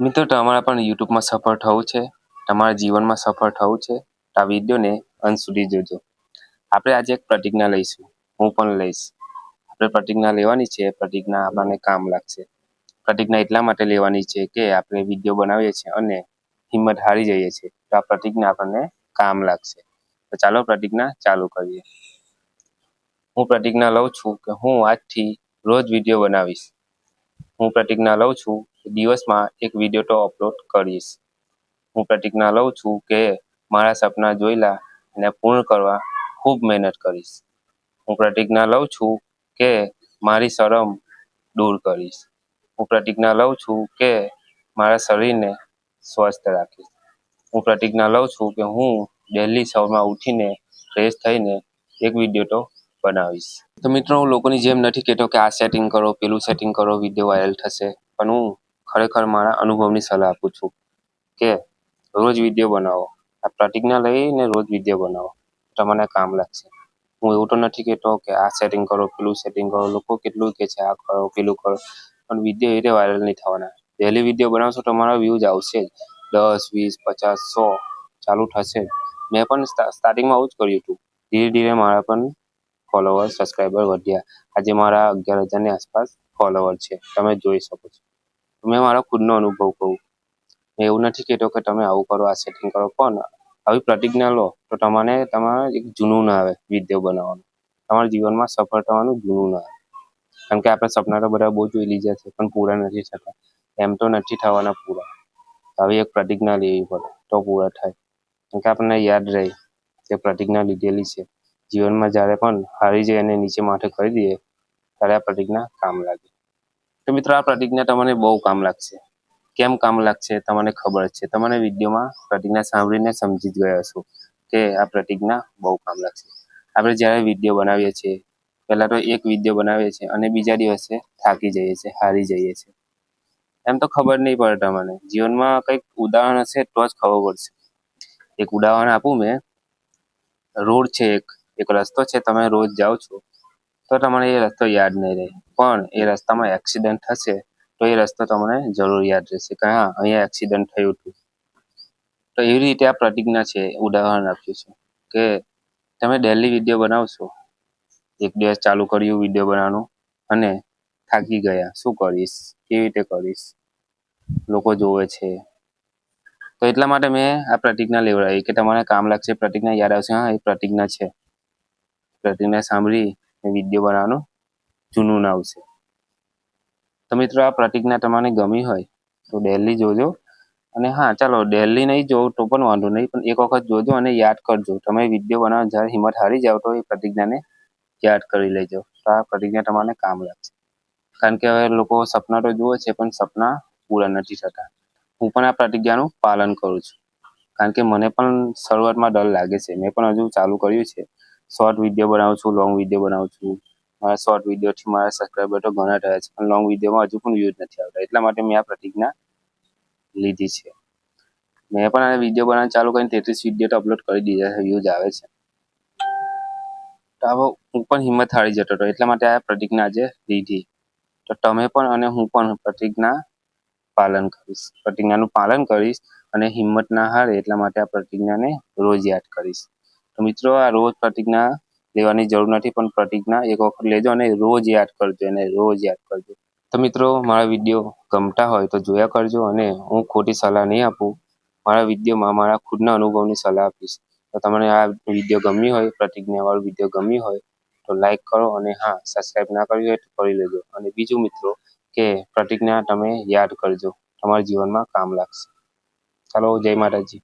મિત્રો, તમારા પણ યુટ્યુબમાં સફળ થવું છે, તમારા જીવનમાં સફળ થવું છે, તો આ વિડીયોને અંત સુધી જોજો. આપણે આજે એક પ્રતિજ્ઞા લઈશું, હું પણ લઈશ. આપણે પ્રતિજ્ઞા લેવાની છે, પ્રતિજ્ઞા આપણને કામ લાગશે. પ્રતિજ્ઞા એટલા માટે લેવાની છે કે આપણે વિડીયો બનાવીએ છીએ અને હિંમત હારી જઈએ છીએ, તો આ પ્રતિજ્ઞા આપણને કામ લાગશે. તો ચાલો પ્રતિજ્ઞા ચાલુ કરીએ. હું પ્રતિજ્ઞા લઉં છું કે હું આજથી રોજ વિડીયો બનાવીશ. હું પ્રતિજ્ઞા લઉં છું કે દિવસમાં એક વિડીયો તો અપલોડ કરીશ. હું પ્રતિજ્ઞા લઉં છું કે મારા સપના જોયેલા એને પૂર્ણ કરવા ખૂબ મહેનત કરીશ. હું પ્રતિજ્ઞા લઉં છું કે મારી શરમ દૂર કરીશ. હું પ્રતિજ્ઞા લઉં છું કે મારા શરીરને સ્વસ્થ રાખીશ. હું પ્રતિજ્ઞા લઉં છું કે હું ડેલી સવારમાં ઉઠીને ફ્રેશ થઈને એક વિડીયો તો બનાવીશ. તો મિત્રો, હું લોકોની જેમ નથી કહેતો કે આ સેટિંગ કરો, પેલું સેટિંગ કરો, વિડીયો વાયરલ થશે. પણ હું ખરેખર મારા અનુભવની સલાહ આપું છું કે રોજ વિડીયો બનાવો. આ પ્રતિજ્ઞા લઈને રોજ વિડીયો બનાવો, તમને કામ લાગશે. હું એવું તો નથી કહેતો કે આ સેટિંગ કરો, પેલું સેટિંગ કરો. લોકો કેટલું કહે છે આ કરો, પેલું કરો, પણ વિડીયો એ રીતે વાયરલ નહીં થવાના. ડેલી વિડીયો બનાવશો તો તમારા વ્યૂઝ આવશે જ. 10, 20, 50, 100 ચાલુ થશે. મેં પણ સ્ટાર્ટિંગમાં આવું જ કર્યું હતું. ધીરે ધીરે મારા પણ ફોલોવર, સબસ્ક્રાઈબર વધ્યા. આજે મારા 11,000ની આસપાસ ફોલોવર છે, તમે જોઈ શકો છો. મેં મારો ખુદનો અનુભવ કહું. મેં એવું નથી કહેતો કે તમે આવું કરો, આ સેટિંગ કરો, પણ આવી પ્રતિજ્ઞા લો તો તમારે એક જૂનું ના આવે વિડીયો બનાવવાનું. તમારા જીવનમાં સફળ થવાનું જૂનું ના આવે. કારણ કે આપણે સપના તો બધા બહુ જોઈ લીધા છે, પણ પૂરા નથી થતા. એમ તો નથી થવાના પૂરા. આવી એક પ્રતિજ્ઞા લેવી પડે તો પૂરા થાય. કારણ કે આપણને યાદ રહે કે પ્રતિજ્ઞા લીધેલી છે. જીવનમાં જ્યારે પણ હારી જાય અને નીચે માથે કરી દઈએ ત્યારે આ પ્રતિજ્ઞા કામ લાગે. તો મિત્રો, આ પ્રતિજ્ઞા તમને બહુ કામ લાગશે. કેમ કામ લાગશે તમને ખબર જ છે. તમને વિડીયોમાં પ્રતિજ્ઞા સાંભળીને સમજી જ ગયા છો કે આ પ્રતિજ્ઞા બહુ કામ લાગશે. આપણે જ્યારે વિડીયો બનાવીએ છીએ, પહેલાં તો એક વિડીયો બનાવીએ છીએ અને બીજા દિવસે થાકી જઈએ છીએ, હારી જઈએ છીએ. એમ તો ખબર નહીં પડે તમને. જીવનમાં કંઈક ઉદાહરણ હશે તો જ ખબર પડશે. એક ઉદાહરણ આપું મેં. રોડ છે, એક રસ્તો છે, તમે રોજ જાઓ છો તો તમને એ રસ્તો યાદ નહીં રહે. પણ એ રસ્તામાં એક્સિડન્ટ થશે તો એ રસ્તો તમને જરૂર યાદ રહેશે કે હા, અહીંયા એક્સિડન્ટ થયું હતું. તો એવી રીતે આ પ્રતિજ્ઞા છે, ઉદાહરણ આપ્યું છે કે તમે ડેલી વિડીયો બનાવશો. એક દિવસ ચાલુ કર્યું વિડીયો બનાવવાનું અને થાકી ગયા. શું કરીશ, કેવી રીતે કરીશ, લોકો જોવે છે. તો એટલા માટે મેં આ પ્રતિજ્ઞા લેવડાવી કે તમારે કામ લાગશે. પ્રતિજ્ઞા યાદ આવશે, હા એ પ્રતિજ્ઞા છે. પ્રતિજ્ઞા સાંભળી વિડીયો બનાવવાનું જૂનું ના આવશે. તો મિત્રો, આ પ્રતિજ્ઞા તમને ગમી હોય તો ડેલી જોજો. અને હા, ચાલો ડેલી નહીં જોવો તો પણ વાંધો નહીં, પણ એક વખત જોજો અને યાદ કરજો. તમે વિડીયો બનાવો જ્યારે હિંમત હારી જાઓ તો એ પ્રતિજ્ઞાને યાદ કરી લેજો. તો આ પ્રતિજ્ઞા તમને કામ લાગશે. કારણ કે હવે લોકો સપના તો જુએ છે, પણ સપના પૂરા નથી થતા. હું પણ આ પ્રતિજ્ઞાનું પાલન કરું છું. કારણ કે મને પણ શરૂઆતમાં ડર લાગે છે. મેં પણ હજુ ચાલુ કર્યું છે. શોર્ટ વિડીયો બનાવું છું, લોંગ વિડીયો બનાવું છું. મારા શોર્ટ વિડીયોથી મારા સબસ્ક્રાઈબર તો ઘણા થયા છે, પણ લોંગ વિડીયોમાં હજુ પણ વ્યૂઝ નથી આવતા. એટલા માટે મેં આ પ્રતિજ્ઞા લીધી છે. મેં પણ આ વિડીયો બનાવવાનું ચાલુ કરીને 33 વિડીયો તો અપલોડ કરી દીધા છે, વ્યૂઝ આવે છે. તો હવે હું પણ હિંમત હારી જતો હતો, એટલા માટે આ પ્રતિજ્ઞા આજે લીધી. તો તમે પણ અને હું પણ પ્રતિજ્ઞાનું પાલન કરીશ અને હિંમત ના હારે એટલા માટે આ પ્રતિજ્ઞાને રોજ યાદ કરીશ. તો મિત્રો, આ રોજ પ્રતિજ્ઞા લેવાની જરૂર નથી, પણ પ્રતિજ્ઞા એક વખત લેજો અને રોજ યાદ કરજો, એને રોજ યાદ કરજો. તો મિત્રો, મારા વિડીયો ગમતા હોય તો જોયા કરજો. અને હું ખોટી સલાહ નહીં આપું. મારા વિડીયોમાં મારા ખુદના અનુભવની સલાહ આપીશ. તો તમને આ વિડીયો ગમ્યો હોય, પ્રતિજ્ઞાવાળો વિડીયો ગમ્યો હોય તો લાઈક કરો. અને હા, સબસ્ક્રાઈબ ના કરી હોય તો કરી લેજો. અને બીજું મિત્રો, કે પ્રતિજ્ઞા તમે યાદ કરજો, તમારા જીવનમાં કામ લાગશે. ચાલો, જય માતાજી.